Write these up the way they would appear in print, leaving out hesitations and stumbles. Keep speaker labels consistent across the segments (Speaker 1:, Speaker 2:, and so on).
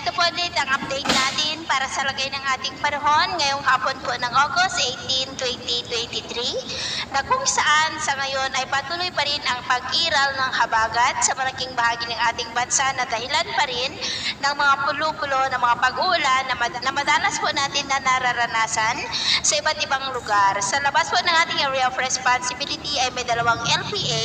Speaker 1: ito po ulit ang update natin para sa lagay ng ating panahon ngayong hapon po ng August 18, 2023 na kung saan sa ngayon ay patuloy pa rin ang pag-iral ng habagat sa malaking bahagi ng ating bansa na dahilan pa rin ng mga pulo-pulo na mga pag-uulan na madalas po natin na nararanasan sa iba't ibang lugar. Sa labas po ng ating area of responsibility ay may 2 LPA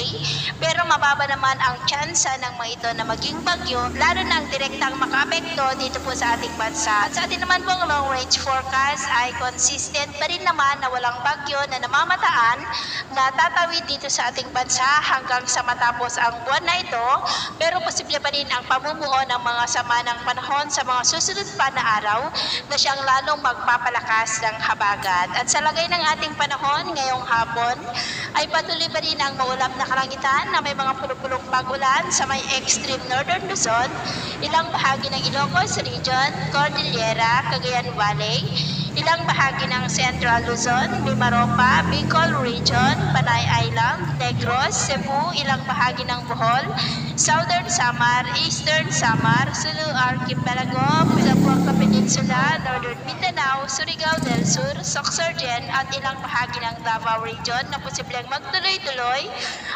Speaker 1: pero mababa naman ang tsansa ng mga ito na maging bagyo, lalo na ang direktang makaapekto dito po sa ating bansa. At sa atin naman pong long range forecast ay consistent pa rin naman na walang bagyo na namamataan na tatawid dito sa ating bansa hanggang sa matapos ang buwan na ito, pero posible pa rin ang pamumuo ng mga sama ng panahon sa mga susunod pa na araw na siyang lalong magpapalakas ng habagat. At sa lagay ng ating panahon ngayong hapon ay patuloy pa rin ang maulap na kalangitan na may mga pulupulong pag-ulan sa may extreme northern Luzon, ilang bahagi ng Ilocos Region, Cordillera, Cagayan Valley, ilang bahagi ng Central Luzon, Mimaropa, Bicol Region, Panay Island, Negros, Cebu, ilang bahagi ng Bohol, Southern Samar, Eastern Samar, Sulu Archipelago, Zamboanga Peninsula, Northern Mindanao, Surigao del Sur, Sorsogon at ilang bahagi ng Davao Region na posibleng magtuloy-tuloy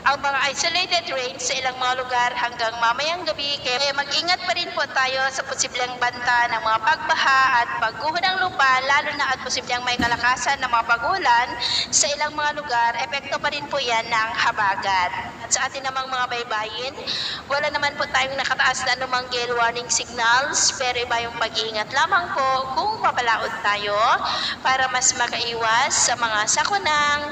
Speaker 1: ang mga isolated rains sa ilang mga lugar hanggang mamayang gabi. Kaya mag-ingat pa rin po tayo sa posibleng banta ng mga pagbaha at pagguho ng lupa, lalo na at posibleng may kalakasan ng mga pag-ulan sa ilang mga lugar. Epekto pa rin po yan ng habagat. At sa atin namang mga baybayin, wala naman po tayong nakataas na anumang gale warning signals, pero iba yung pag-iingat lamang po kung papalaod tayo para mas makaiwas sa mga sakunang